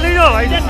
લઈ જાઓ ભાઈ.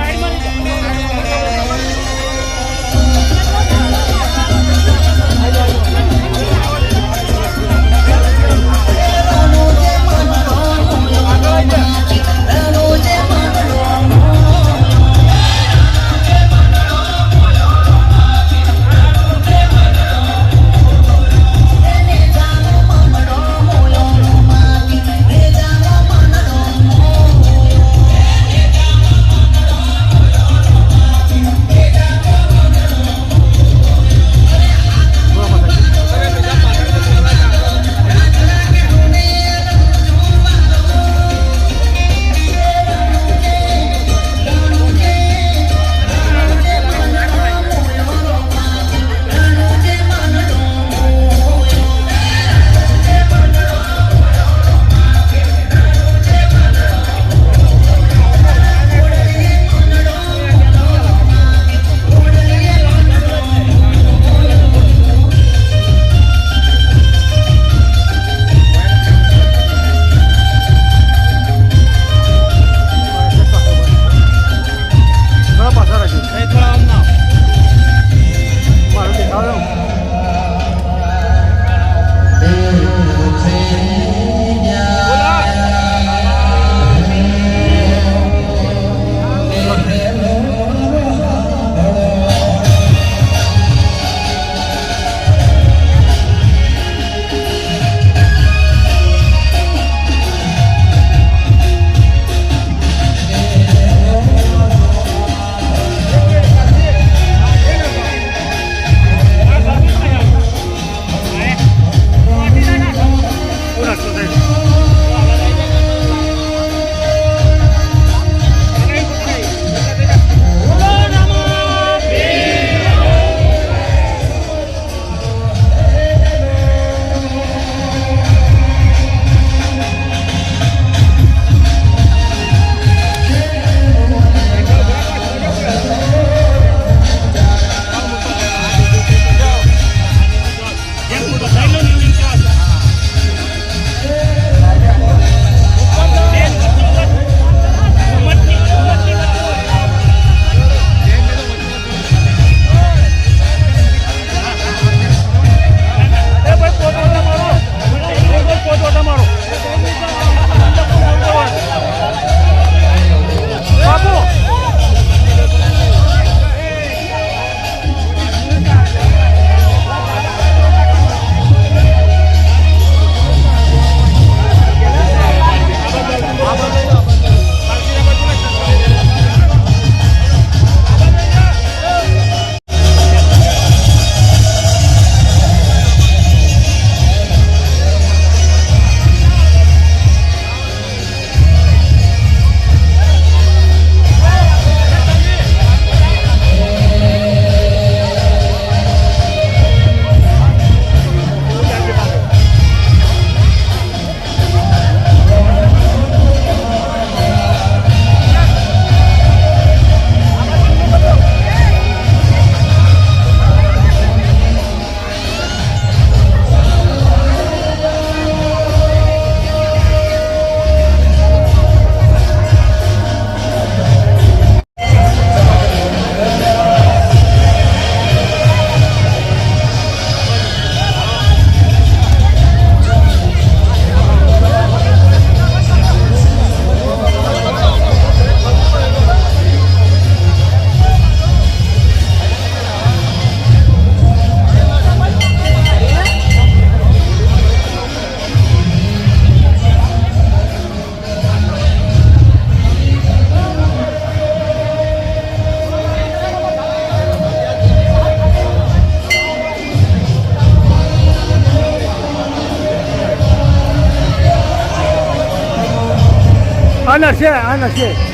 Ana şey, ana şey.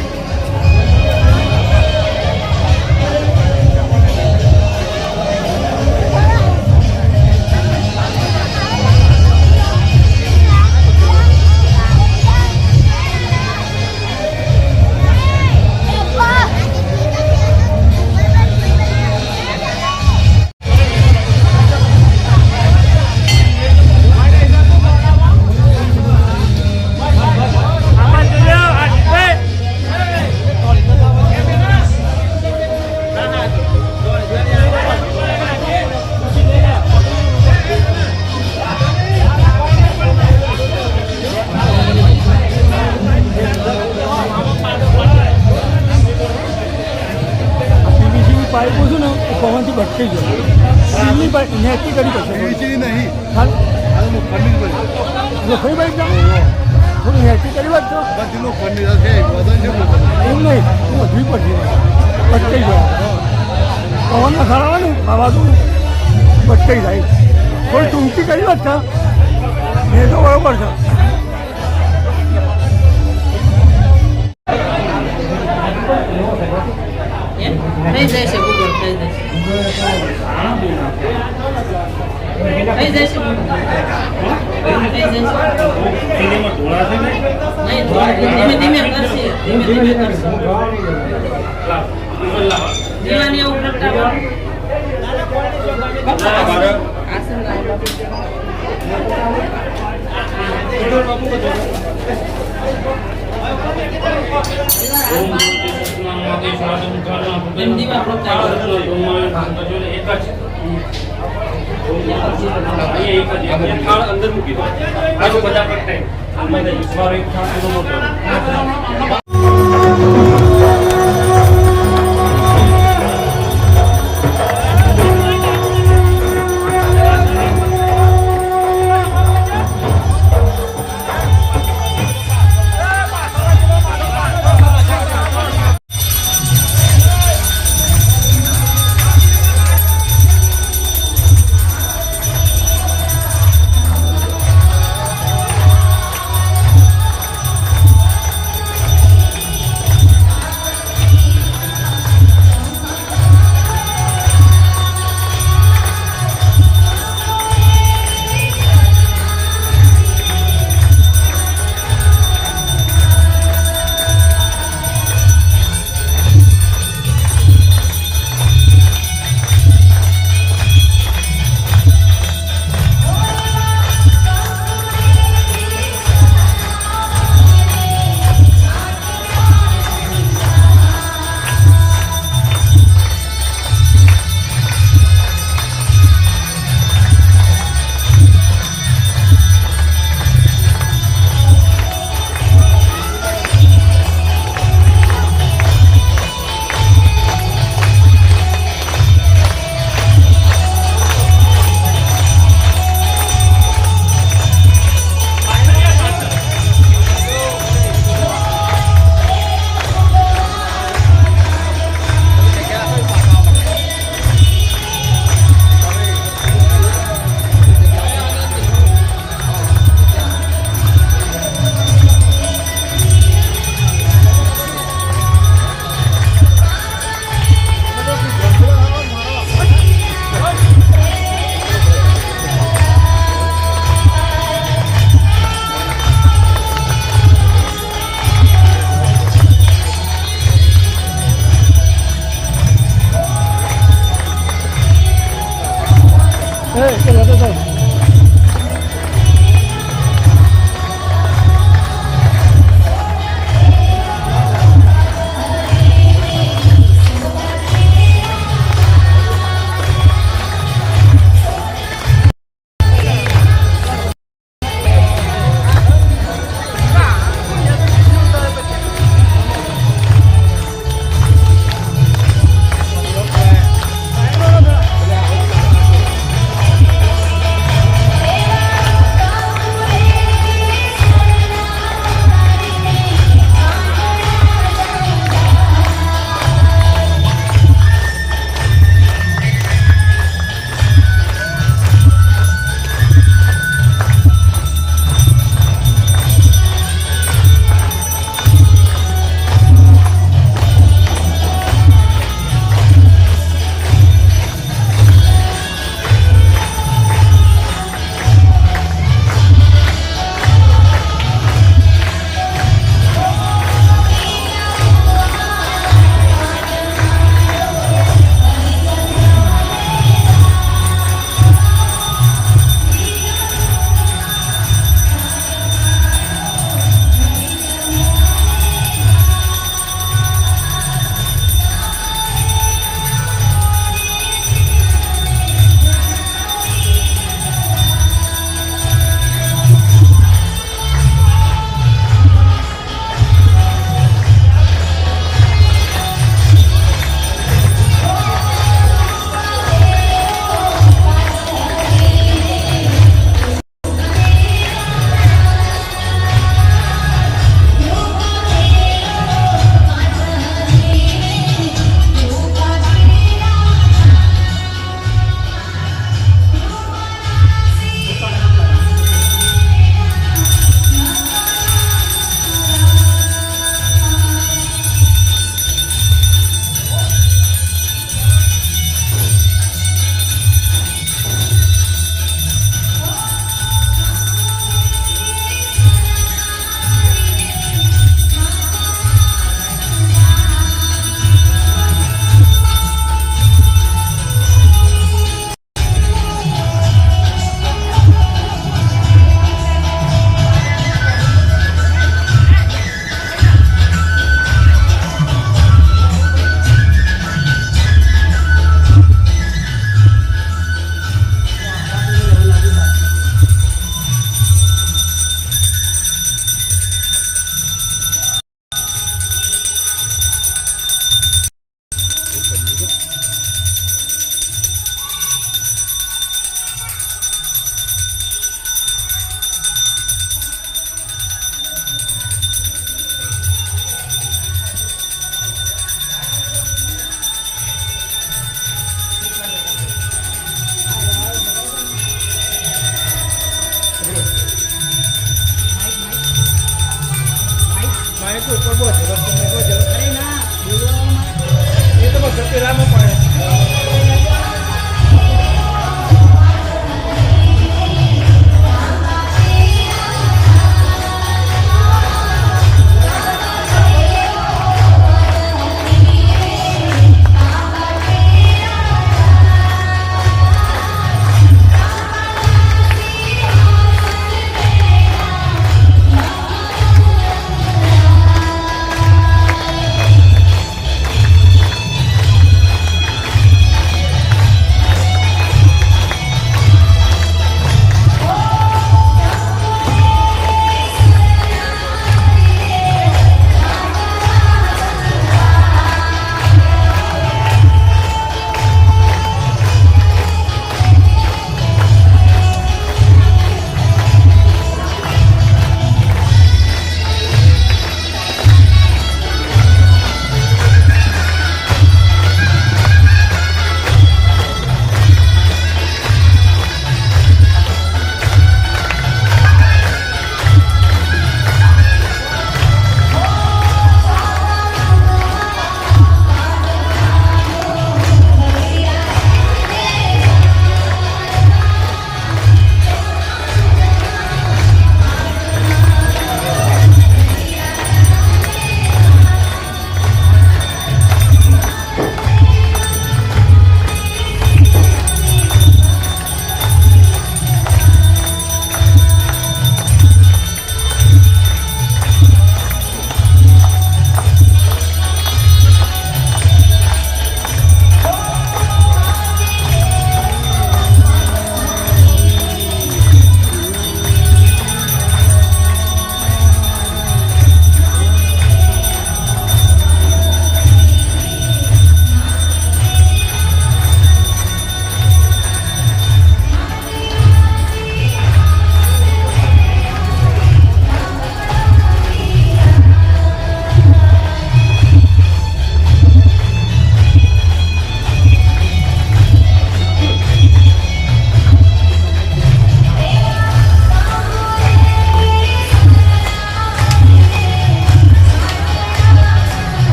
વેચી નહીં હાલ ખંડિત ભાઈ એટલે ફરી ભાઈ જા થોડી હેરતી કરી વાત તો બધીનો ખંડિત છે વજન છે એમ નહીં હું વધવી પડશે પટકાઈ જાય પવનમાં સારાવાનું ખાવાનું પટકાઈ જાય થોડી ટૂંકી કરી વાત છે એ તો બરોબર છે થઈ જશે ગૂગલ થઈ જશે થઈ જશે ધીમે ધીમે કરશે ધીમે ધીમે કરશે દીવાની એવું આસન અંદર મૂકી દો આજુ બધા પ્રગટાય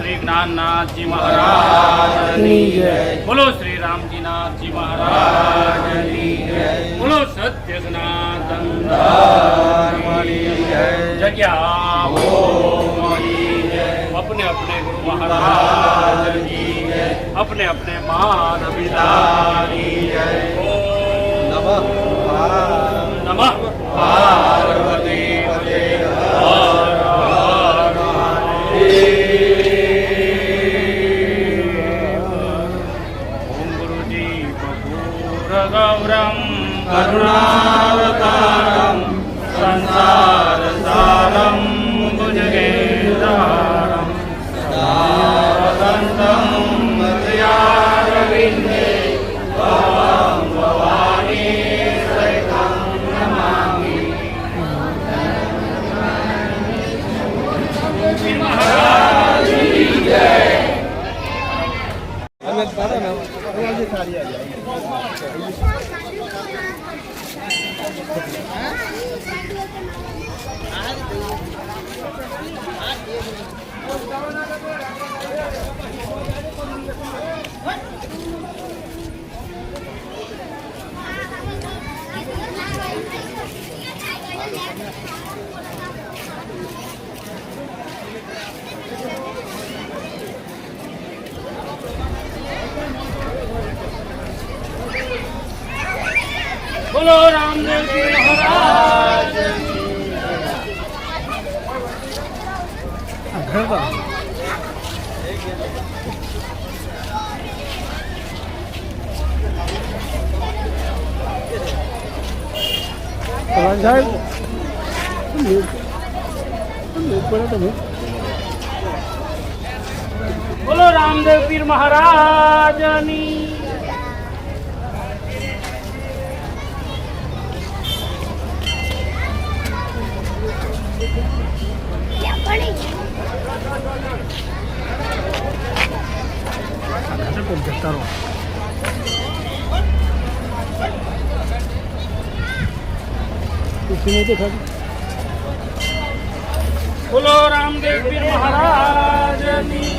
શ્રી જ્ઞાનનાથજી મહારાજની જય. બોલો શ્રી રામજી નાથજી મહારાજની જય. બોલો સત્ય સનાતન ધર્મની જય. જગ્યા ઓમની જય. अपने अपने गुरु महाराज की जय. अपने अपने माता पिता की जय. ओम नमः पार्वती पते हर हर महादेव. ओम गुरुजी कपूर गौरम करुणावतारम संसार सारम भुजगेन्द्रहारम सदावसंतं मृत्यारविन्दे भवं भवानी सहितं नमामि. महाराज की जय. बोलो रामदेव जी महाराज. સાહેબ बोलो रामदेव पीर महाराजनी. बोलो रामदेव पीर महाराजनी.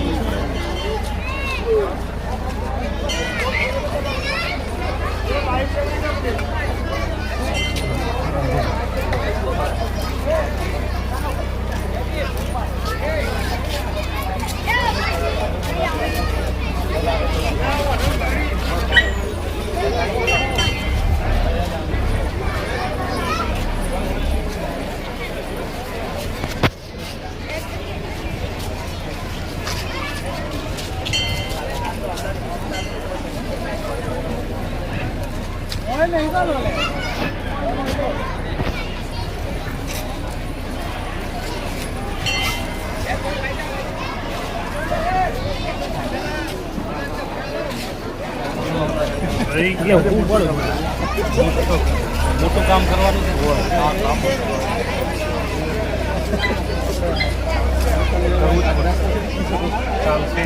મોટું કામ કરવાનું ચાલશે.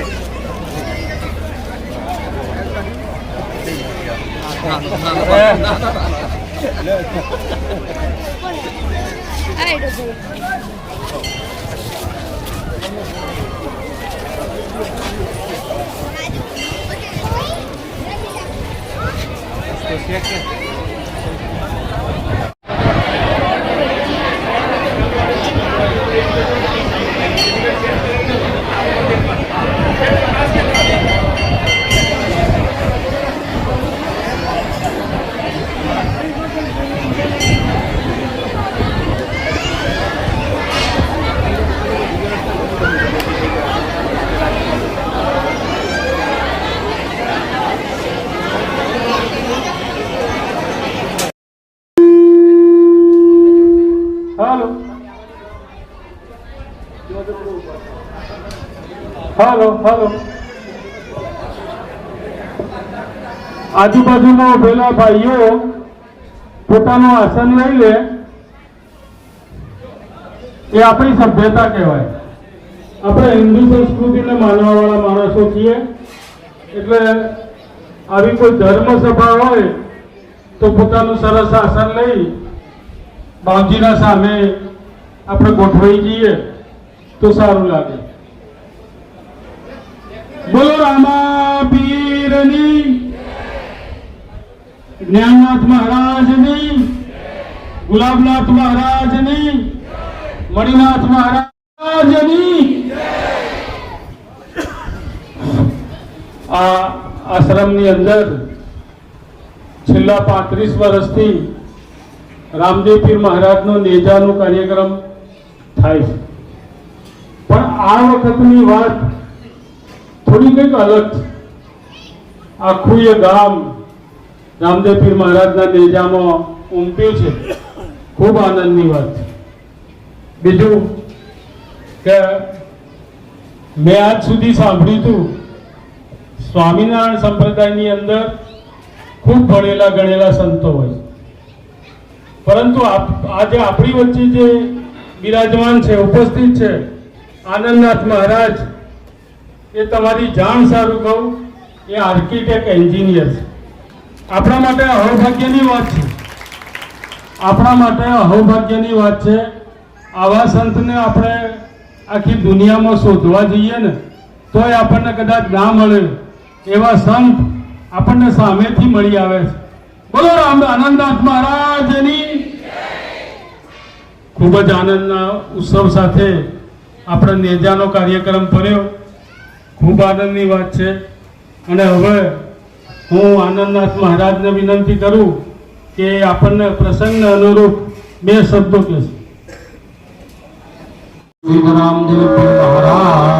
હાલો હાલો આજુબાજુમાં ઉભેલા ભાઈઓ પોતાનું આસન લઈ લે એ આપણી સભ્યતા કહેવાય. આપણે હિન્દુ સંસ્કૃતિને માનવાવાળા માણસો છીએ એટલે આવી કોઈ ધર્મ સભા હોય તો પોતાનું સરસ આસન લઈ બાવજીના સામે આપણે ગોઠવાઈ જઈએ તો સારું લાગે. મહારાજની, જ્ઞાનનાથ મહારાજની, ગુલાબનાથ મહારાજની, મણિનાથ મહારાજની. આ આશ્રમની અંદર છેલ્લા 35 વર્ષથી રામદેવ પીર મહારાજનો નેજાનો કાર્યક્રમ થાય છે. પણ આ વખતની વાત થોડી કંઈક અલગ છે. આખું એ ગામ રામદેવ પીર મહારાજના નેજામાં ઉમટ્યું છે. ખૂબ આનંદની વાત છે. બીજું કે મેં આજ સુધી સાંભળ્યું હતું સ્વામિનારાયણ સંપ્રદાયની અંદર ખૂબ ભણેલા ગણેલા સંતો હોય, પરંતુ આજે આપણી વચ્ચે જે બિરાજમાન છે, ઉપસ્થિત છે, આનંદનાથ મહારાજ, એ તમારી જાણ સારું કહું, એ આર્કિટેક્ટ એન્જિનિયર છે. આપણા માટે અહોભાગ્યની વાત છે. આપણા માટે અહોભાગ્યની વાત છે. આવા સંતને આપણે આખી દુનિયામાં શોધવા જઈએ ને તોય આપણને કદાચ ના મળે એવા સંત આપણને સામેથી મળી આવે છે. બોલો રામ આનંદનાથ મહારાજની. ખૂબ જ આનંદના ઉત્સવ સાથે આપણે નેજાનો કાર્યક્રમ કર્યો. ખૂબ આનંદની વાત છે. અને હવે હું આનંદનાથ મહારાજને વિનંતી કરું કે આપણને પ્રસંગને અનુરૂપ 2 શબ્દો કહેશે. રામદેવ મહારાજની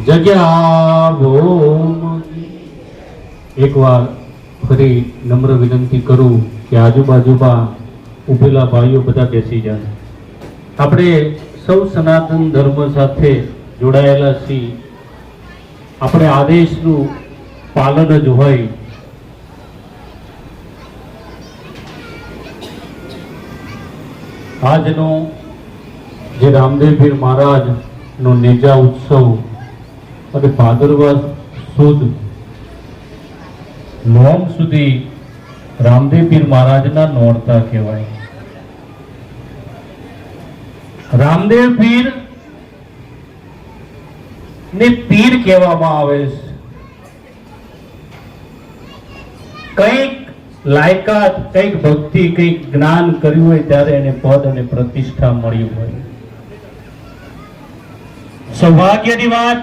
જગ્યા એકવાર ફરી નમ્ર વિનંતી કરું કે આજુબાજુમાં ઉભેલા ભાઈઓ બધા બેસી જાય. આપણે સૌ સનાતન ધર્મ સાથે જોડાયેલા છીએ. આપણે આદેશનું પાલન જ હોય. આજનો જે રામદેવ પીર મહારાજનો નેજા ઉત્સવ અને ભાદરવા સુદ નોમ સુધી રામદેવ પીર મહારાજના નોરતા કહેવાય. રામદેવ પીર ને પીર કહેવામાં આવે છે. કંઈક લાયકાત, કંઈક ભક્તિ, કંઈક જ્ઞાન કર્યું હોય ત્યારે એને પદ અને પ્રતિષ્ઠા મળ્યું હોય. સૌભાગ્યની વાત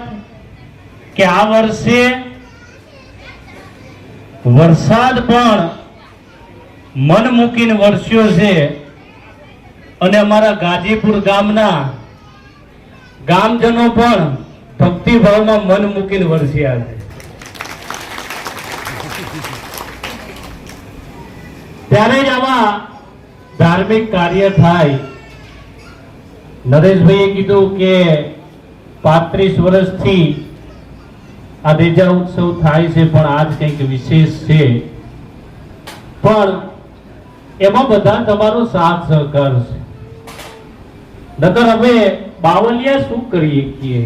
કે આ વર્ષે વરસાદ પણ મન મૂકીને વરસ્યો છે અને અમારા ગાજીપુર ગામના ગામજનો પણ ભક્તિભાવમાં મન મૂકીને વરસ્યા છે. ત્યારે જ આવા ધાર્મિક કાર્ય થાય. નરેશભાઈએ કીધું કે 35 વર્ષથી આ નેજા ઉત્સવ થાય છે, પણ આજ કંઈક વિશેષ છે. પણ એમાં બધા તમારો સાથ સહકાર છે. નકર હવે બાવલિયા શું કરીએ છીએ?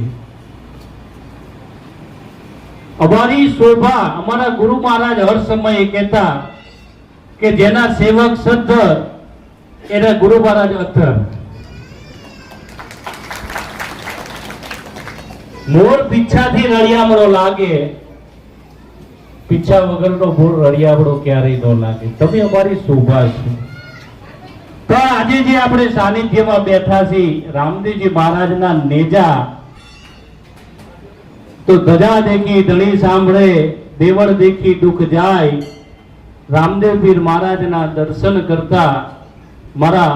અમારી શોભા, અમારા ગુરુ મહારાજ હર સમયે કહેતા કે જેના સેવક સદ્ધર એના ગુરુ મહારાજ અથર. મોર પીછાથી રળિયામણો લાગે, પીછા વગરનો મોર રળિયામણો ક્યારેય ન લાગે. તમે અમારી શોભા છો. તો આજે જે આપણે સાનિધ્યમાં બેઠા છીએ, રામદેવજી મહારાજના નેજા, તો ધજા દેખી ધણી સાંભળે, દેવળ દેખી દુઃખ જાય. રામદેવ પીર મહારાજના દર્શન કરતા મારા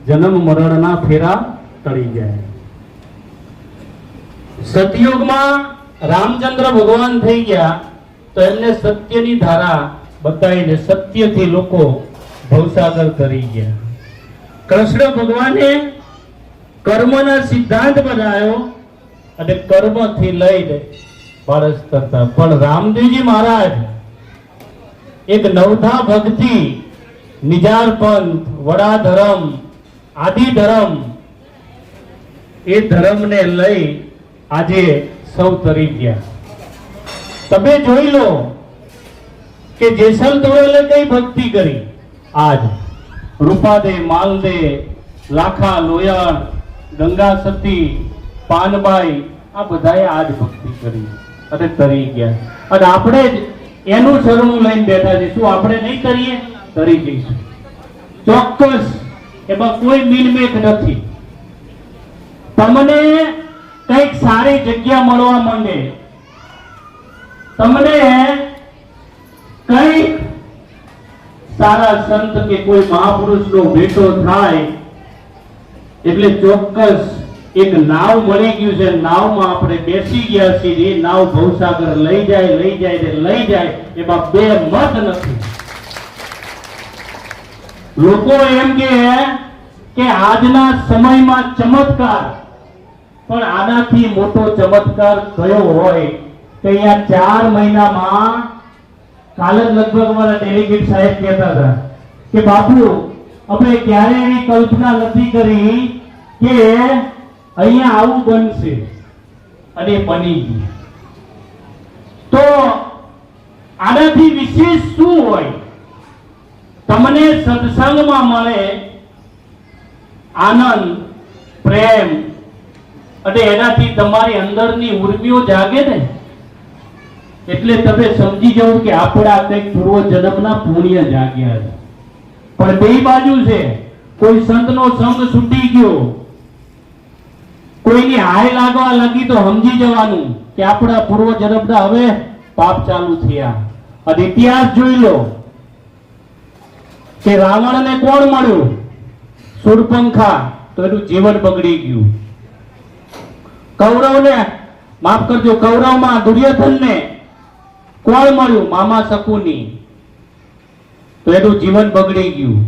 જન્મ મરણના ફેરા ટળી જાય. સતયુગમાં રામચંદ્ર ભગવાન થઈ ગયા તો એમને સત્યની ધારા બતાવીને સત્યથી લોકો ભવસાગર તરી ગયા. કૃષ્ણ ભગવાને કર્મના સિદ્ધાંત બનાવ્યો અને કર્મથી લઈને પારસ કરતા. પણ રામદેવજી મહારાજ એક નવધા ભક્તિ, નિજાર પંથ, વડા ધર્મ, આદિ ધર્મ, એ ધર્મને લઈ આજે સૌ તરી ગયા. તમે જોઈ લો કે જેસલ તોરલે કઈ ભક્તિ કરી. આજ રૂપાદે, માલદે, લાખા, લોયણ, ગંગા સતી, પાનબાઈ, આ બધાએ આ જ ભક્તિ કરી અને તરી ગયા. અને આપણે જ એનું શરણું લઈને બેઠા છે. શું આપણે નહીં કરીએ? તરી જઈશું ચોક્કસ. એમાં કોઈ મિલમેખ નથી. તમને કઈક સારી જગ્યા મળવા માંડે, તમને કઈક સારા સંત કે કોઈ મહાપુરુષનો ભેટો થાય એટલે ચોક્કસ એક નાવ મળી ગયું છે. નાવમાં આપણે બેસી ગયા છીએ. એ નાવ ભવસાગર લઈ જાય ને લઈ જાય, એમાં બે મત નથી. લોકો એમ કે આજના સમયમાં ચમત્કાર, પણ આનાથી મોટો ચમત્કાર કયો હોય કે અહીંયા 4 મહિનામાં કાલે લગભગ અમારા ડેલિગેટ સાહેબ કહેતા હતા કે બાપુ આપણે ક્યારે એવી કલ્પના નથી કરી કે અહીંયા આવું બનશે, અને બની ગયું. તો આનાથી વિશેષ શું હોય? તમને સત્સંગમાં મળે આનંદ, પ્રેમ, અને એનાથી તમારી અંદરની ઉર્મિઓ જાગે ને, એટલે તમે સમજી જાઓ કે આપણા કંઈક પૂર્વ જન્મના પુણ્ય જાગ્યા છે. પણ બે બાજુ છે. કોઈ સંતનો સંગ છૂટી ગયો, કોઈની હાય લાગવા લાગી તો સમજી જવાનું કે આપણા પૂર્વ જન્મના હવે પાપ ચાલુ થયા. અને ઇતિહાસ જોઈ લો કે રાવણને કોણ મળ્યું? શૂરપંખા, તો એનું જીવન બગડી ગયું. કૌરવને માફ કરજો, કૌરવમાં દુર્યોધનને કોણ મળ્યું? મામા શકુની, તો એનું જીવન બગડી ગયું.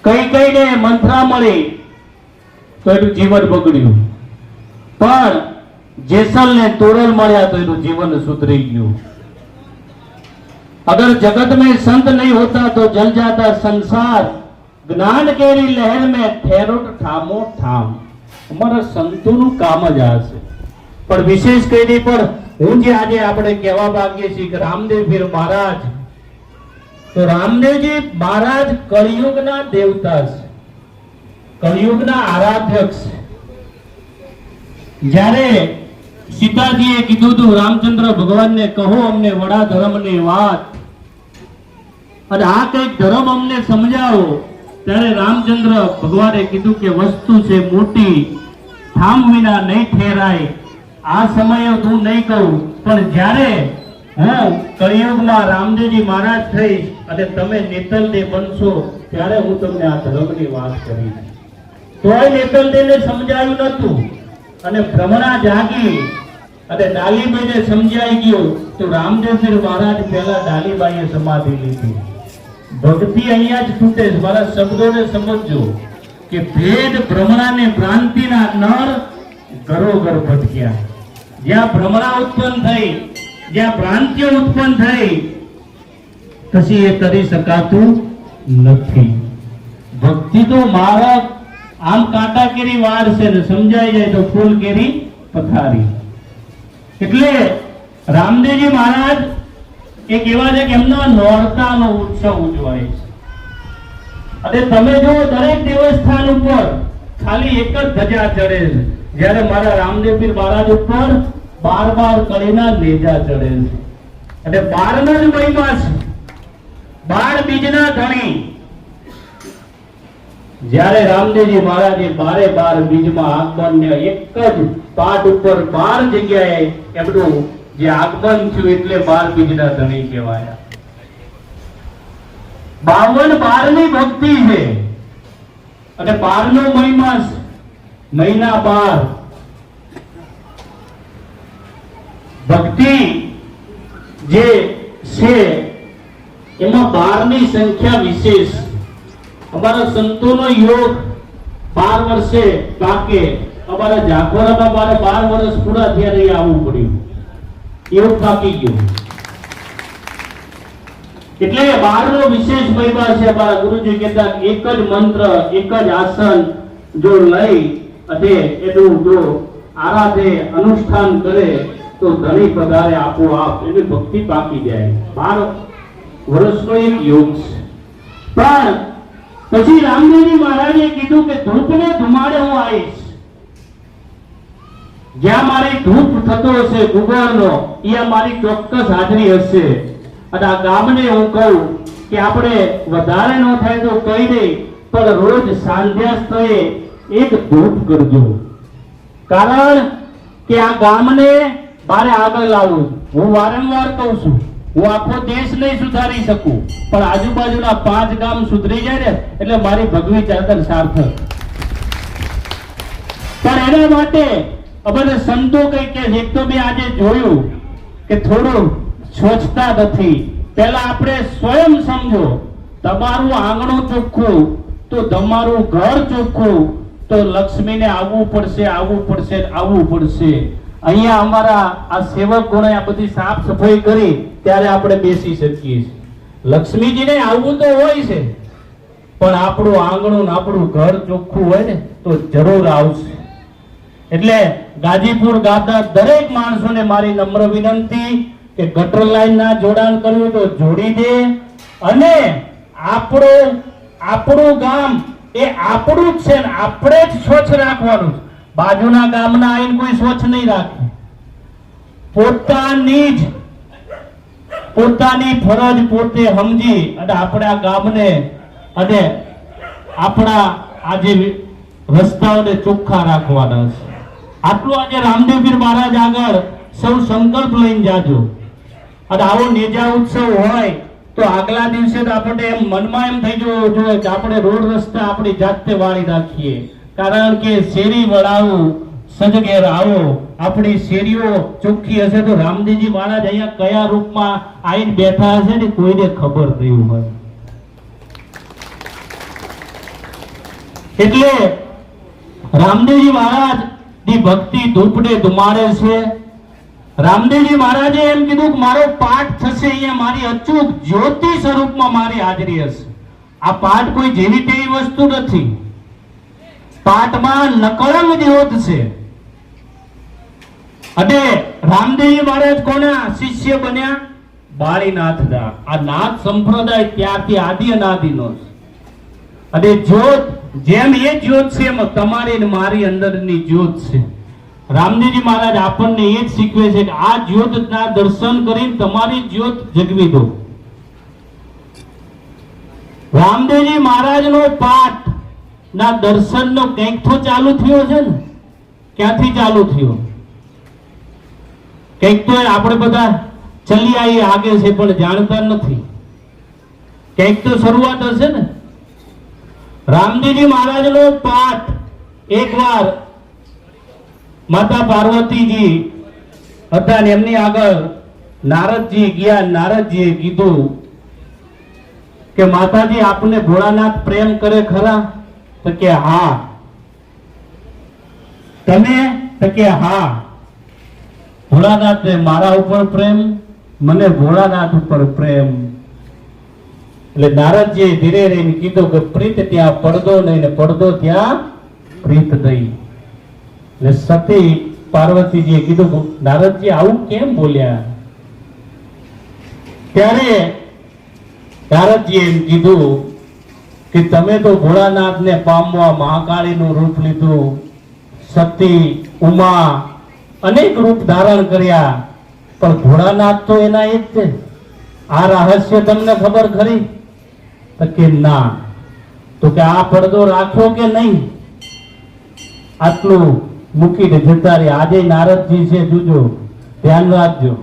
કઈને મંથરા મળી તો એનું જીવન બગડ્યું. પણ જેસલને તોરલ મળ્યા તો એનું જીવન સુધરી ગયું. अगर जगत में संत नहीं होता तो जल जाता संसार, ज्ञान केरी लहर में ठहरो ठामो ठाम. અમારા સંતોનું કામ જ આ છે. પણ વિશેષ કરીને પણ હું જે આજે આપણે કહેવા માંગીએ છીએ કે રામદેવ પીર મહારાજ, તો રામદેવજી મહારાજ કળિયુગના દેવતા છે, કળિયુગના આરાધ્યક છે. જ્યારે સીતાજીએ કીધું હતું રામચંદ્ર ભગવાનને કહો અમને વડા ધર્મની વાત, અને આ કઈક ધર્મ અમને સમજાવો, ત્યારે રામચંદ્ર ભગવાને કીધું કે વસ્તુ છે મોટી, થામ વિના નહીં ઠેરાય. આ સમયે હું નહીં કહું, પણ જ્યારે હું કળિયુગમાં રામદેવજી મહારાજ થઈશ અને તમે નેતલદેવ બનશો ત્યારે હું તમને આ ધર્મની વાત કરીશ. તોય નેતલદેવને સમજાયું નતું, અને ભ્રમણા જાગી અને ડાલીબાઈને સમજાઈ ગયો તો રામદેવજી મહારાજ પહેલા ડાલીબાઈએ સમાધિ લીધી. ભક્તિ અહીંયા જ છૂટે છે. મારા શબ્દોને સમજજો કે ભેદ ભ્રમણાને ભ્રાંતિના નર ઘરોઘર ભટક્યા. જ્યાં ભ્રમણા ઉત્પન્ન થઈ, જ્યાં ભ્રાંતિઓ ઉત્પન્ન થઈ, પછી એ કરી શકાતું નથી. ભક્તિ તો મારા આમ કાંટા કેરી વાર છે ને સમજાઈ જાય તો ફૂલ કેરી પથારી. એટલે રામદેવજી મહારાજ એક એવા છે કે એમના નોરતાનો ઉત્સવ ઉજવાય છે. અને તમે જો દરેક દેવસ્થાન ઉપર ખાલી એક જ ધજા ચડે છે, જ્યારે મારા રામદેવ પીર મહારાજ ઉપર 12 કળીના નેજા ચડે છે. અને 12 જ મહિમા છે, 12 બીજના ધણી. જ્યારે રામદેવજી મહારાજે 12 બીજમાં આગમનને એક જ પાટ ઉપર 12 જગ્યાએ એમનું જે આગમન થયું એટલે 12 બીજના ધણી કહેવાયા. 52 ની ભક્તિ છે અને 12 નો મહિમા છે. મહિના 12 ભક્તિ જે છે એમાં 12 ની સંખ્યા વિશેષ. અમારા સંતોનો યોગ 12 વર્ષે પાકે. અમારા જાગોરામાં મારે 12 વર્ષ પૂરા થયા નહીં આવવું પડ્યું, એવું પાકી ગયું. એટલે 12 નો વિશેષ મહિમા છે. અમારા ગુરુજી કહેતા એક જ મંત્ર, એક જ આસન જો લઈ અને એનું જો આરાધે અનુષ્ઠાન કરે તો ધણી પધારે આપોઆપ એની ભક્તિ પાકી જાય. 12 વર્ષનો એક યોગ છે. પણ પછી રામદેવજી મહારાજે કીધું કે ધૂપને ધુમાડે હું જ્યાં મારી ધૂપ થતો હશે ગુગળનો ત્યાં મારી ચોક્કસ હાજરી હશે. અને આ ગામને હું કહું કે આપણે વધારે ન થાય તો કહી દે, પણ રોજ સાંધ્યા સ્થળે એક ધૂપ કરજો. કારણ કે આ ગામને મારે આગળ લાવવું. હું વારંવાર કહું છું, હું આખો દેશ નહીં સુધારી શકું, પણ આજુબાજુના 5 ગામ સુધરી જાય ને એટલે મારી ભગવી ચાદર સાર્થક. પણ એના માટે અમારે સંતો કઈ કે એક તો મેં આજે જોયું કે થોડું સ્વચ્છતા નથી. પહેલા આપણે સ્વયં સમજો, તમારું આંગણું ચોખ્ખું તો તમારું ઘર ચોખ્ખું તો લક્ષ્મીને આવવું પડશે, આવવું પડશે, આવવું પડશે. અહીંયા અમારા આ સેવકોને આ બધી સાફ સફાઈ કરી ત્યારે આપણે બેસી શકીએ છીએ. લક્ષ્મીજીને આવવું તો હોય છે, પણ આપણું આંગણું ને આપણું ઘર ચોખ્ખું હોય ને તો જરૂર આવશે. એટલે ગાજીપુર ગામના દરેક માણસોને મારી નમ્ર વિનંતી કે ગટર લાઈન ના જોડાણ કરવું તો જોડી દે. અને આપણું ગામ એ આપણું જ છે ને આપણે જ સ્વચ્છ રાખવાનું. બાજુના ગામના આવીને કોઈ સ્વચ્છ નહીં રાખે. પોતાની ફરજ પોતે સમજી અને આપણે આ ગામને અને આપણા આ જે રસ્તાઓને ચોખ્ખા રાખવાના છે. આટલું આજે રામદેવ પીર મહારાજ આગળ સૌ સંકલ્પ લઈને જાજો. અને આવો નેજા ઉત્સવ હોય તો આગલા દિવસે તો આપણે એમ મનમાં એમ થઈ જવું જોઈએ કે આપણે રોડ રસ્તા આપણી જાતે વાળી રાખીએ. કારણ કે શેરી વળાવું સજગેર આવો. આપણી શેરીઓ ચોખ્ખી હશે તો રામદેવજી મહારાજ અહીંયા કયા રૂપમાં આવીને બેઠા હશે ને કોઈને ખબર નહીં હોય. એટલે રામદેવજી મહારાજ ની ભક્તિ ધૂપડે ધુમાડે છે. રામદેવજી મહારાજે એમ કીધું કે મારો પાઠ થશે અહીંયા મારી અચૂક જ્યોતિ સ્વરૂપમાં મારી હાજરી હશે. આ પાઠ કોઈ જેવી તેવી વસ્તુ નથી. પાઠમાં નકળંગ જ્યોત છે. અને રામદેવજી મહારાજ કોના શિષ્ય બન્યા? બાળીનાથના. આ નાથ સંપ્રદાય ત્યારથી આદિ અનાદિનો છે. અને જ્યોત જેમ એ જ્યોત છે એમ તમારી ને મારી અંદરની જ્યોત છે. રામદેવજી મહારાજ આપણને એ જ શીખવે છે કે આ જ્યોતના દર્શન કરીને તમારી જ્યોત જગવી દો. રામદેવજી મહારાજનો પાઠ ના દર્શનનો કંઈક તો ચાલુ થયો છે ને. ક્યાંથી ચાલુ થયો? કંઈક તો આપણે બધા ચલી આવી આગે છે પણ જાણતા નથી. કંઈક તો શરૂઆત હશે ને. રામદેવજી મહારાજનો પાઠ એકવાર માતા પાર્વતીજી હતા ને એમની આગળ નારદજી ગયા. નારદજીએ કીધું કે માતાજી આપને ભોળાનાથ પ્રેમ કરે ખરા? તો કે હા. તમે? તો કે હા. ભોળાનાથને મારા ઉપર પ્રેમ, મને ભોળાનાથ ઉપર પ્રેમ. એટલે નારદજીએ ધીરે રહીને કીધું કે પ્રીત ત્યાં પડદો નહીં ને પડદો ત્યાં પ્રીત નહીં. એટલે સતી પાર્વતીજીએ કીધું નારદજી આવું કેમ બોલ્યા? ત્યારે નારદજીએ એમ કીધું કે તમે તો ભોળાનાથને પામવા મહાકાળીનું રૂપ લીધું, સતી ઉમા અનેક રૂપ ધારણ કર્યા, પણ ભોળાનાથ તો એના એક છે. આ રહસ્ય તમને ખબર ખરી? તો કે ના. તો કે આ પડદો રાખ્યો કે નહીં? આટલું મૂકીને જતા રહ્યા. આજે નારદજી છે, જોજો, ધ્યાન રાખજો.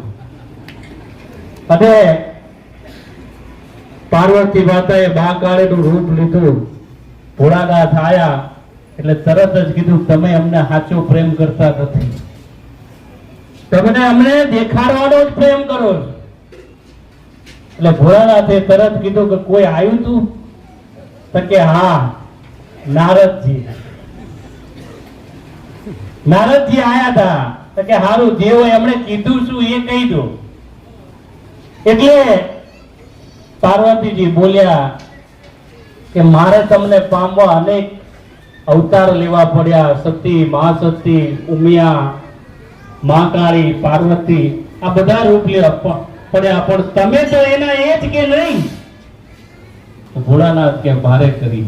અને પાર્વતી માતાએ મહાકાળીનું રૂપ લીધું. ભોળાનાથ આયા એટલે તરત જ કીધું તમે અમને સાચો પ્રેમ કરતા નથી, તમને અમને દેખાડવાનો જ પ્રેમ કરો. એટલે ભોળાનાથે તરત કીધું કે કોઈ આવ્યું તું? તો કે હા, નારદજી. નારદજી આયા હતા. તો કે હારું, જે હોય એમણે કીધું શું એ કહી દો. એટલે પાર્વતીજી બોલ્યા કે મારે તમને પામવા અનેક અવતાર લેવા પડ્યા. સતી, મહાસતી, ઉમિયા, મહાકાળી, પાર્વતી, આ બધા રૂપ લેવા પડ્યા, પણ તમે તો એના એ જ કે નહીં. ભોળાનાથ કે ભારે કરી.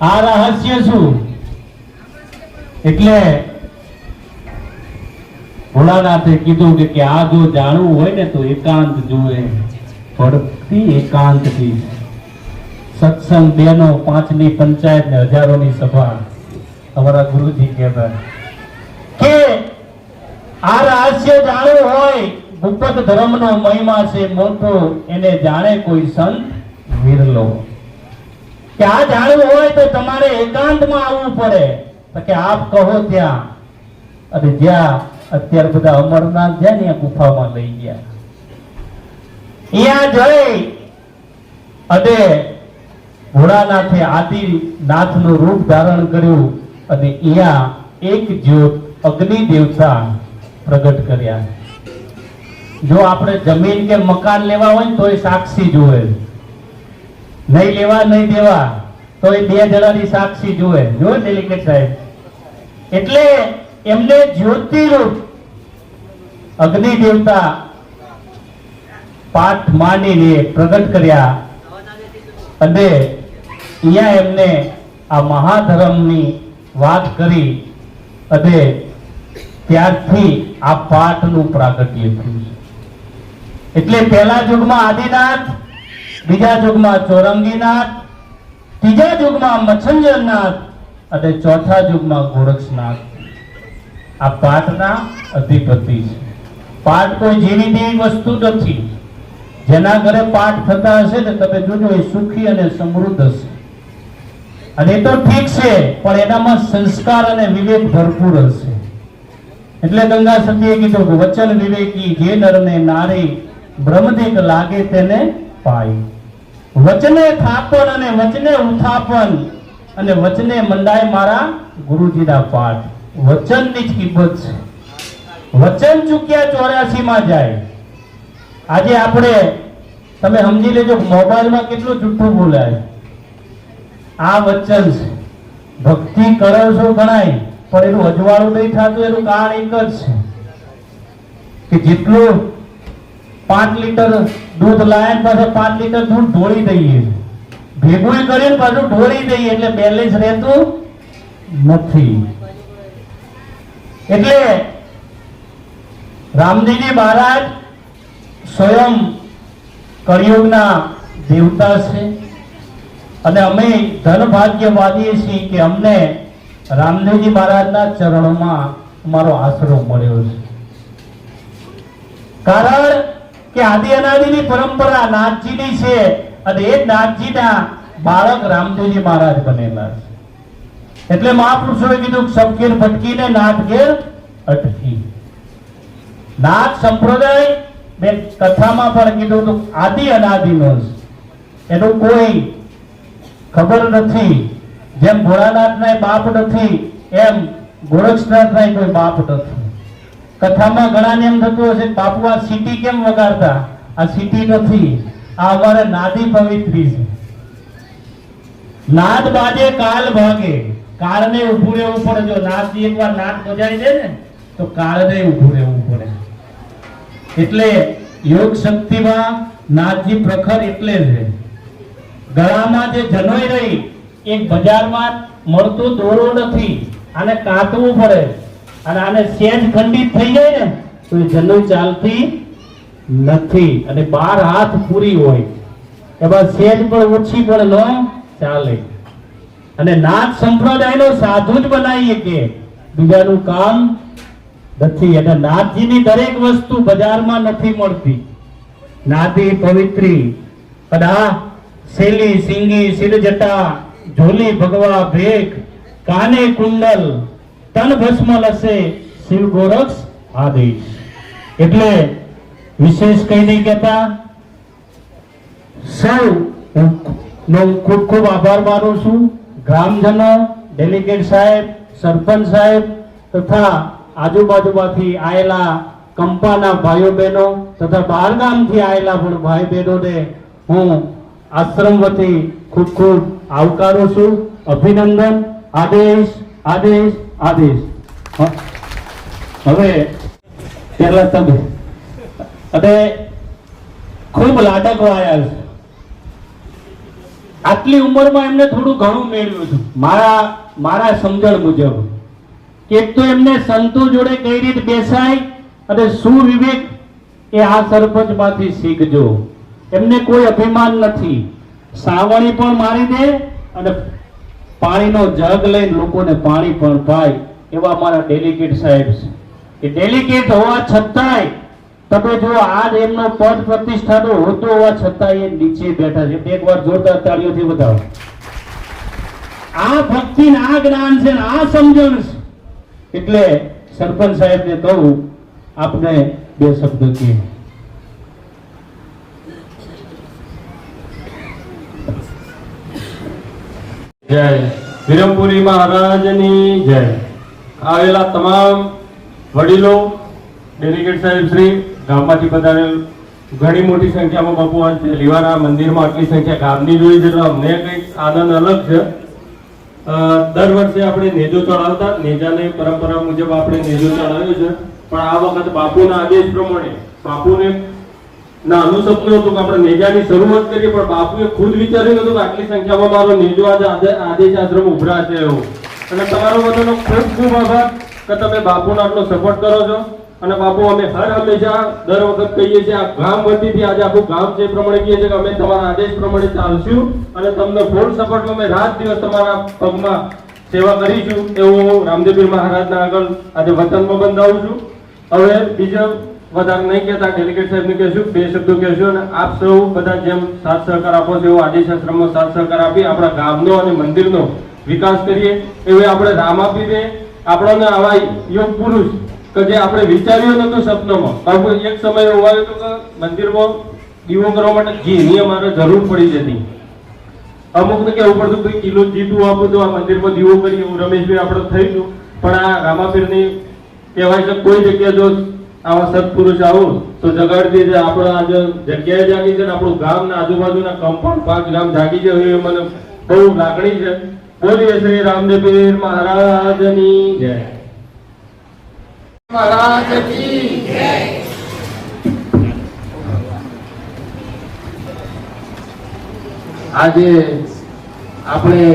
આ રહસ્ય શું? એટલે ભોળાનાથે કીધું કે આ જો જાણવું હોય ને તો એકાંત જુએ, ભક્તિ એકાંતથી. સત્સંગ 2 નો 5 ની પંચાયત ને હજારોની સભા. અમારા ગુરુજી કહેતા કે આ રહસ્ય જાણવું હોય, ગુપ્ત ધર્મનો મહિમા છે મોટો, એને જાણે કોઈ સંત વિરલો. કે આ જાણવું હોય તો તમારે એકાંતમાં આવવું પડે. તો કે આપ કહો ત્યાં. અને જ્યાં અત્યારે બધા અમરનાથ જાય ને ગુફામાં લઈ ગયા. અહીંયા જઈ અને ભોળાનાથે આદિનાથનું રૂપ ધારણ કર્યું અને અહીંયા એક જ્યોત અગ્નિ દેવતા પ્રગટ કર્યા. જો આપણે જમીન કે મકાન લેવા હોય ને તો એ સાક્ષી જોવે, નહીં લેવા નહીં દેવા તો એ 2 જણાની સાક્ષી જોવે. જો ડેલિકેટ સાહેબ, એટલે એમને જ્યોતિ રૂપ અગ્નિ દેવતા પાઠ માંડીને પ્રગટ કર્યા અને અહીંયા એમને આ મહાધર્મની વાત કરી અને ત્યારથી આ પાઠનું પ્રાગટ્ય થયું છે. એટલે પહેલા યુગમાં આદિનાથ, બીજા યુગમાં ચોરંગીનાથ, ત્રીજા યુગમાં મચ્છંજરનાથ અને ચોથા યુગમાં ગોરક્ષનાથ આ પાઠના અધિપતિ છે. પાઠ કોઈ જેવી તેવી વસ્તુ નથી. જેના ઘરે પાઠ થતા હશે ને તમે જોજો એ સુખી અને સમૃદ્ધ હશે. અને એ તો ઠીક છે, પણ એનામાં સંસ્કાર અને વિવેક ભરપૂર હશે. એટલે ગંગા સતીએ કીધું કે વચન વિવેકી જે નરને નારી બ્રહ્મદેક લાગે તેને પાય. વચને થાપન અને વચને ઉથાપન અને વચને મંડાય મારા ગુરુજીના પાઠ. વચનની જ કિંમત છે. વચન ચૂક્યા 84 માં જાય. આજે આપણે તમે સમજી લેજો મોબાઈલમાં કેટલું જૂઠું બોલાય. આ વચન છે. ભક્તિ કરો છો ગણાય, પણ એનું અજવાળું નહીં થતું. એનું કારણ એક જ છે કે જેટલું 5 લીટર દૂધ લાયા પાછું 5 લીટર દૂધ ઢોળી દઈએ, ભેગું કરીને પાછું ઢોળી દઈએ, એટલે બેલેન્સ રહેતું નથી. એટલે રામદેવજી મહારાજ સ્વયં કળિયુગના દેવતા છે અને અમે ધન ભાગ્યવાદી છીએ કે અમને રામદેવજી મહારાજના ચરણોમાં અમારો આશરો મળ્યો છે. કારણ કે આદિ અનાદિની પરંપરા નાથજીની છે અને એ નાથજીના બાળક રામદેવજી મહારાજ બનેલા છે. એટલે મહાપુરુષોએ કીધું સબકેર ભટકીને નાથ ઘેર અટકી. નાથ સંપ્રદાય બે કથામાં પણ કીધું તો આદિ અનાદિનો છે. એનું કોઈ ખબર નથી. જેમ ભોળાનાથના બાપ નથી એમ ગોરક્ષનાથના કોઈ બાપ નથી. કથામાં ઘણાને એમ થતું હશે બાપુ આ સીટી કેમ વગાડતા? આ સીટી નથી, આ અમારે નાદી પવિત્રી છે. નાદ બાજે કાલ ભાગે. કાળને ઊભું રહેવું પડે. જો નાદજી એકવાર નાદ બજાવી દે ને તો કાળને ઊભું રહેવું પડે. એટલે યોગ શક્તિમાં નાદજી પ્રખર એટલે છે. ગળામાં જે જનોઈ રહી એક બજારમાં મળતો દોરો નથી, આને કાતવું પડે અને આને સેજ ખંડિત થઈ જાય ને તો એ જનોઈ ચાલતી નથી. અને 12 હાથ પૂરી હોય એમાં સેજ પણ ઓછી પણ ન ચાલે. અને નાથ સંપ્રદાયનો સાધુ જ બનાવીએ કે બીજાનું કામ નથી. અને નાથજીની દરેક વસ્તુ બજારમાં નથી મળતી. નાદી પવિત્રી કદા શેલી સિંગી શિરજટા ઝોલી ભગવા ભેખ કાને કુંડલ તન ભસ્મ લસે શિવ ગોરક્ષ આદેશ. એટલે વિશેષ કઈ નહીં કહેતા. સૌ નો ખૂબ ખૂબ આભાર માનું છું. ગ્રામજનો, ડેલિગેટ સાહેબ, સરપંચ સાહેબ તથા આજુબાજુમાંથી આવેલા કંપાના ભાઈઓ બહેનો તથા બહારગામથી આવેલા પણ ભાઈ બહેનોને હું આશ્રમ વતી ખૂબ ખૂબ આવકારું છું. અભિનંદન. આદેશ આદેશ આદેશ. હવે પેલા તમે અને ખૂબ લાડકવા આવ્યા છે. આટલી ઉંમરમાં એમને થોડું ઘણું મેળવ્યું હતું મારા સમજણ મુજબ. એક તો એમને સંતો જોડે કઈ રીતે બેસાય અને સુવિવેક એ આ સરપંચમાંથી શીખજો. એમને કોઈ અભિમાન નથી. સાવણી પણ મારી દે અને પાણીનો જગ લઈને લોકોને પાણી પણ પાય એવા અમારા ડેલિગેટ સાહેબ છે. એ ડેલિગેટ હોવા છતાંય તમે જો આજ એમનો પદ પ્રતિષ્ઠાનો હોતો હોવા છતાં એ નીચે બેઠા છે. એકવાર જોરદાર તાળીઓથી બતાવો. આ ભક્તિ ને આ જ્ઞાન છે ને આ સમજણ છે. એટલે સરપંચ સાહેબને કહું આપને બે શબ્દ કહે. જય વિરમપુરી મહારાજની જય. આવેલા તમામ વડીલો, ડેલિગેટ સાહેબ શ્રી, ગામમાંથી પધારેલ ઘણી મોટી સંખ્યામાં બાપુવાન છે. લીવાના મંદિરમાં આટલી સંખ્યા ગામની જોઈ છે એટલે અમને કંઈક આનંદ અલગ છે. દર વર્ષે આપણે નેજો ચડાવતા, નેજાની પરંપરા મુજબ આપણે નેજો ચડાવ્યો છે. પણ આ વખત બાપુના આદેશ પ્રમાણે બાપુને નાનું સપનું હતું કે આપણે નેજાની શરૂઆત કરીએ, પણ બાપુએ ખુદ વિચાર્યું હતું કે આટલી સંખ્યામાં મારો નેજો આજે આદેશ આશ્રમ ઉભરાશે એવું. અને તમારો બધાનો ખૂબ ખૂબ આભાર કે તમે બાપુનો આટલો સપોર્ટ કરો છો. અને બાપુ અમે હર હંમેશા દર વખત કહીએ છીએ, આ ગામ વતીથી આજે આખું ગામ છે એ પ્રમાણે કહીએ છીએ કે અમે તમારા આદેશ પ્રમાણે ચાલશું અને તમને ફૂલ સપોર્ટ અમે રાત દિવસ તમારા પગમાં સેવા કરીશું એવું રામદેવપીર મહારાજના આગળ આજે વચનમાં બંધાવું છું. હવે બીજા વધારે નહીં કહેતા ડેલિગેટ સાહેબને કહેશું, બે શબ્દો કહેશું અને આપ સૌ બધા જેમ સાથ સહકાર આપો છો એવો આદેશ આશ્રમમાં સાથ સહકાર આપી આપણા ગામનો અને મંદિરનો વિકાસ કરીએ. એવી આપણે રામાપીરે આપણને આવા યોગ પુરુષ કે જે આપણે વિચાર્યું નતું સપનામાં. બાપુ એક સમય એવો આવ્યો હતો કે મંદિરમાં દીવો કરવા માટે ઘીની અમારે જરૂર પડી જતી. અમુકને કહેવું પડતું કે કિલો જીતું આપું તો આ મંદિરમાં દીવો કરીએ એવું રમેશભાઈ આપણે થઈ ગયું. પણ આ રામાપીરની કહેવાય છે કોઈ જગ્યા જો આવા સત્પુરુષ આવું તો જગાડતી છે. આપણે આજે જગ્યાએ જાગી છે ને આપણું ગામ ને આજુબાજુના કમ્પાઉન્ડ 5 ગામ જાગી છે એ મને બહુ લાગણી છે. બોલીએ શ્રી રામદેવપીર મહારાજની જય. મહારાજ કી જય. આજે આપણે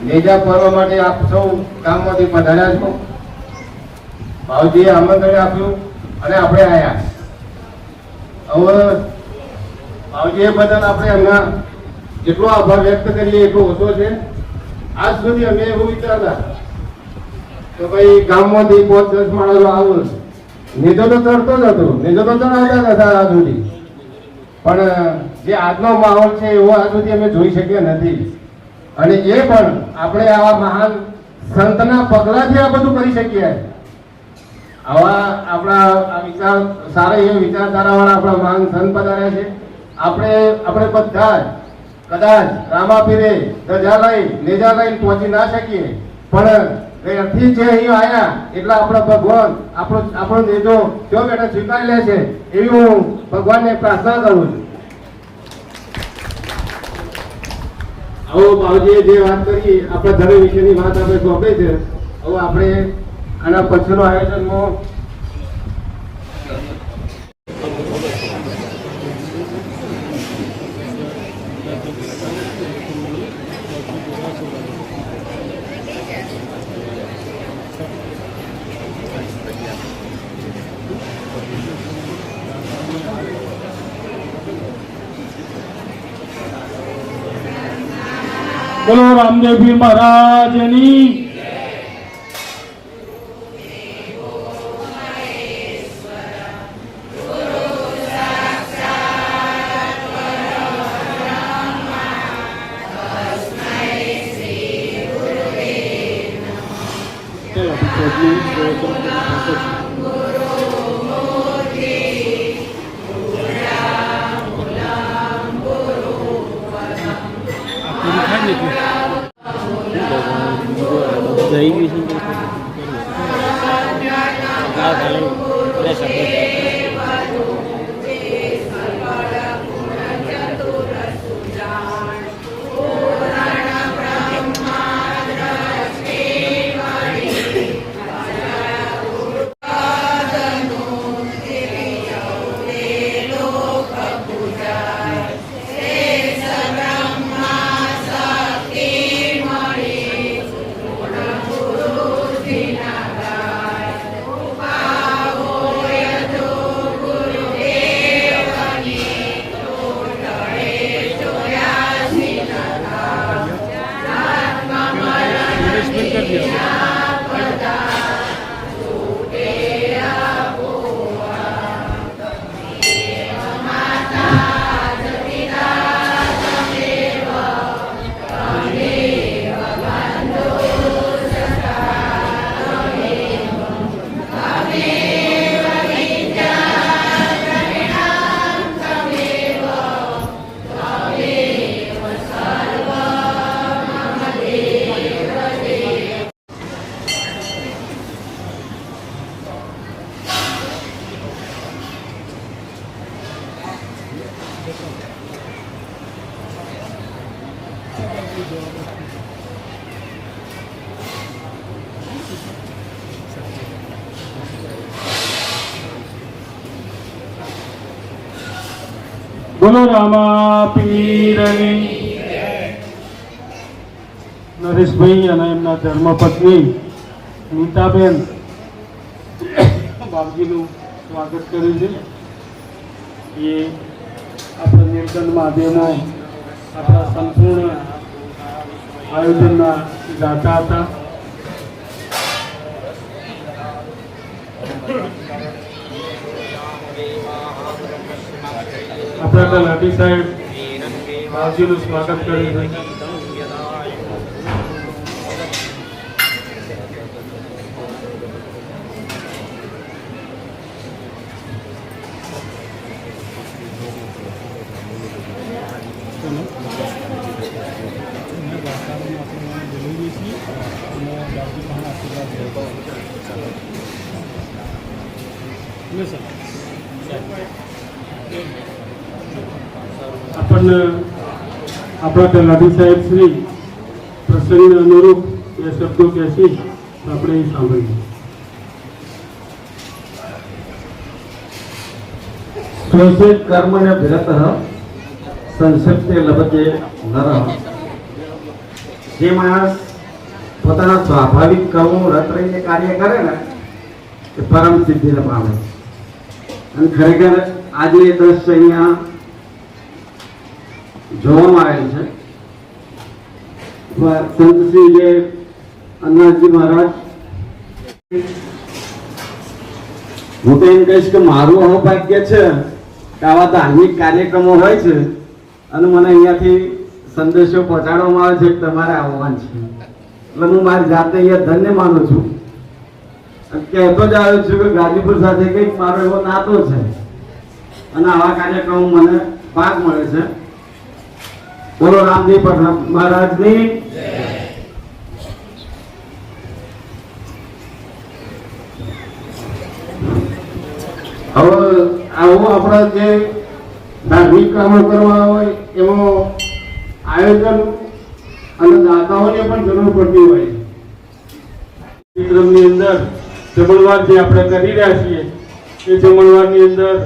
નેજા પર્વ માટે આપ સૌ ગામમાંથી પધાર્યા છો. ભાવજીએ આમંત્રણ આપ્યું અને આપણે આવ્યા. હવે ભાવજી બદલ આપણે એમના જેટલો આભાર વ્યક્ત કરીએ એટલો ઓછો છે. આજ સુધી અમે એવું વિચારતા તો ભાઈ ગામમાંથી 5-10 માણસો આવું નેજો તો ચડતો જ હતો, નેજો તો ચડાવતા હતા આજ સુધી. પણ જે આજનો માહોલ છે એવો આજ સુધી અમે જોઈ શક્યા નથી. અને એ પણ આપણે આવા મહાન સંતના પગલાથી આ બધું કરી શકીએ. આવા આપણા વિચાર સારા એ વિચારધારાવાળા આપણા મહાન સંત પધાર્યા છે. આપણે બધા કદાચ રામાપીરે ધજા લઈ નેજા લઈને પહોંચી ના શકીએ, પણ ઘરથી જે અહીં આવ્યા એટલે આપણા ભગવાન આપણો નેજો જો બેટા સ્વીકારી લે છે એવી હું ભગવાનને પ્રાર્થના કરું છું. આવો બાવજીએ જે વાત કરી આપણા ધર્મ વિશેની વાત આપણે સોંપે છે. હવે આપણે આના પછીનો આયોજનમાં બોલો રામદેવપીર મહારાજની. બોલો રામા પીરની. નરેશભાઈ અને એમના ધર્મપત્ની નીતાબેન બાપજીનું સ્વાગત કર્યું છે. એ આપણા નીલકંઠ મહાદેવના આપણા સંપૂર્ણ આયોજનના દાતા હતા. આપણા તલાટી સાહેબ બાપજીનું સ્વાગત કર્યું છે. આપણને આપણા તલાટી સાહેબ શ્રી પ્રસંગને અનુરૂપ એ શબ્દો કહેશે આપણે એ સાંભળીએ. સ્વસ્વેત કર્મને ભરતઃ સંસક્તે લભતે નરઃ. જે માણસ પોતાના સ્વાભાવિક કર્મો રત રહીને કાર્ય કરે ને એ પરમ સિદ્ધિને પામે. અને ખરેખર આજે એ દ્રશ્ય અહીંયા જોવામાં આવેલ છે. સંત શ્રી જે અન્નાજી મહારાજ, હું તો એમ કહીશ કે મારું અહોભાગ્ય છે કે આવા ધાર્મિક કાર્યક્રમો હોય છે અને મને અહીંયાથી સંદેશો પહોંચાડવામાં આવે છે કે તમારે આવવાનું છે. એટલે હું મારી જાતે અહીંયા ધન્ય માનું છું. કહેતો જ આવ્યો છું કે ગાજીપુર સાથે કંઈક મારો એવો નાતો છે અને આવા કાર્યક્રમો મને ભાગ મળે છે. બોલો રામજી પઠાણ મહારાજની. હવે આવું આપણા જે ધાર્મિક કામો કરવા હોય એમાં આયોજન અને દાતાઓની પણ જરૂર પડતી હોય. કાર્યક્રમની અંદર જમણવાર જે આપણે કરી રહ્યા છીએ એ જમણવારની અંદર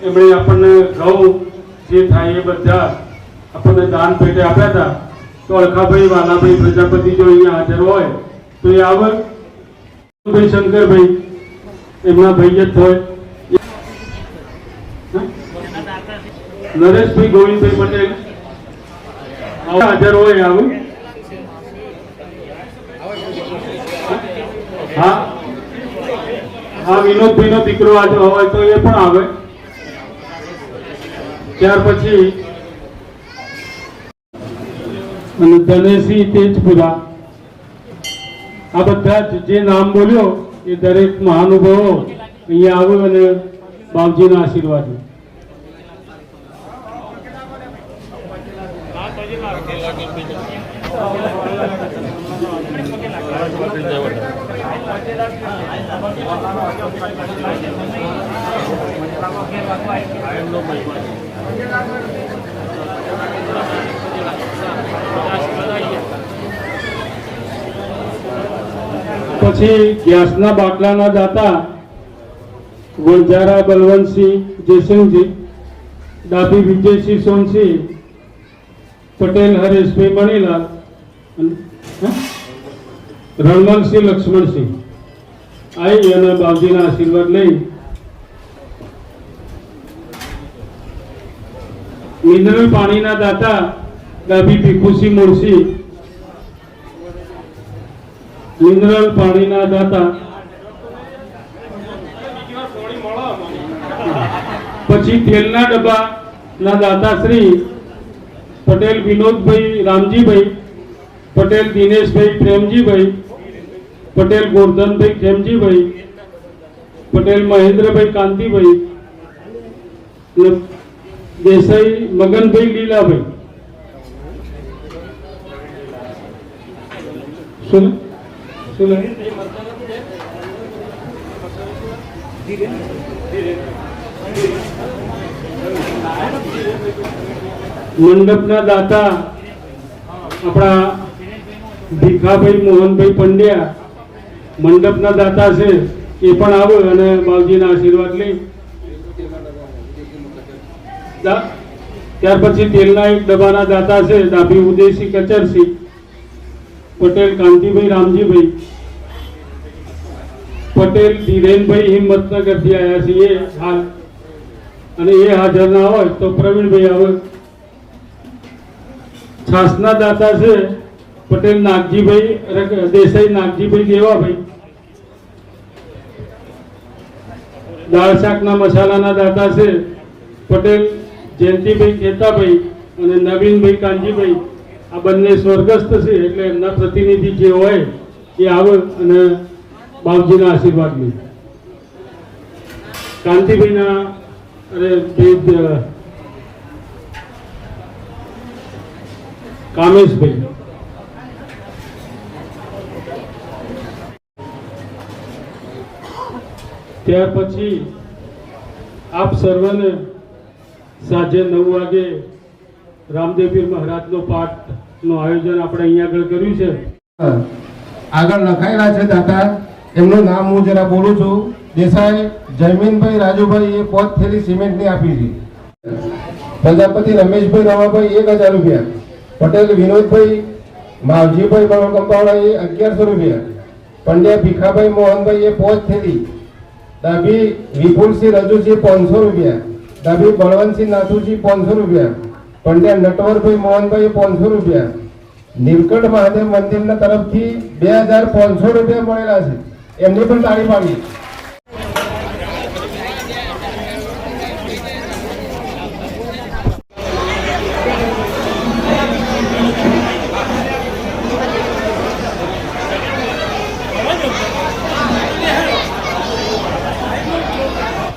એમણે આપણને ઘઉં જે થાય એ બધા આપણને દાન પેટે આપ્યા હતા. તો અળખાભાઈ વાલાભાઈ પ્રજાપતિ જો અહીંયા હાજર હોય તો એ આવે. ભાઈ શંકરભાઈ એમના ભાઈ જ હોય. નરેશભાઈ ગોવિંદભાઈ પટેલ હાજર હોય આવું. હા હા, વિનોદભાઈનો દીકરો આજે હોય તો એ પણ આવે. ત્યાર પછી અને ધનેશી તેજપુરા, આ બધા જ જે નામ બોલ્યો એ દરેક મહાનુભાવો અહીંયા આવ્યો અને બાપજીના આશીર્વાદ. પછી ગેસના બાટલાના દાતા વણઝારા બલવંતસિંહ જયસિંહજી, ડાભી વિજયસિંહ સોનસિંહ, પટેલ હરેશભાઈ મણીલાલ, રણમલસિંહ લક્ષ્મણસિંહ આવી અને બાપજીના આશીર્વાદ લઈ મિનરલ પાણીના દાતા ડાભી ભીખુસિંહ મુળસી, મિનરલ પાણીના દાતા. પછી તેલના ડબ્બાના દાતા શ્રી પટેલ વિનોદભાઈ રામજીભાઈ, પટેલ દિનેશભાઈ પ્રેમજીભાઈ, પટેલ ગોરધનભાઈ ખેમજીભાઈ, પટેલ મહેન્દ્રભાઈ કાંતિભાઈ, દેસાઈ મગનભાઈ લીલાભાઈ. શું શું મંડપના દાતા આપણા ભીખાભાઈ મોહનભાઈ પંડ્યા મંડપના દાતા છે, એ પણ આવે અને બાપજીના આશીર્વાદ લઈ. ત્યાર પછી તેલના એક ડબ્બાના દાતા છે ડાભી ઉદયસિંહ કચરસિંહ, પટેલ કાંતિભાઈ રામજીભાઈ, પટેલ ધીરેનભાઈ હિંમતનગરથી આવ્યા છે એ હાલ, અને એ હાજર ના હોય તો પ્રવીણભાઈ આવે. છાસના દાતા છે પટેલ નાગજીભાઈ દેસાઈ, નાગજીભાઈ દેવાભાઈ. દાળ શાકના મસાલાના દાતા છે પટેલ જયંતિભાઈ કેતાભાઈ અને નવીનભાઈ કાનજીભાઈ. આ બંને સ્વર્ગસ્થ છે એટલે એમના પ્રતિનિધિ જે હોય એ આવે અને બાપજીના આશીર્વાદ લે. કાંતિભાઈના કામેશભાઈ. ત્યાર પછી આપ સર્વને સાંજે 9 વાગે રામદેવ પીર મહારાજનો પાઠનું આયોજન આપણે અહીંયા આગળ કર્યું છે. આગળ લખાયેલા છે દાતા, એમનું નામ હું જરા બોલું છું. દેસાઈ જયમીનભાઈ રાજુભાઈ એ 5 થેલી સિમેન્ટની આપી છે. પ્રજાપતિ રમેશભાઈ રમાભાઈ 1000 રૂપિયા. પટેલ વિનોદભાઈ માવજીભાઈ કંપાવાળા એ 1100 રૂપિયા. પંડ્યા ભીખાભાઈ મોહનભાઈ એ 5 થેલી. ડાભી વિપુલસિંહ રજુસિંહ 500 રૂપિયા. ડાભી બળવંતસિંહ નાથુજી 500 રૂપિયા. પંડ્યા નટવરભાઈ મોહનભાઈ 500 રૂપિયા. નીલકંઠ મહાદેવ મંદિરના તરફથી 2500 રૂપિયા મળેલા છે. એમની પણ તાળી પાડી.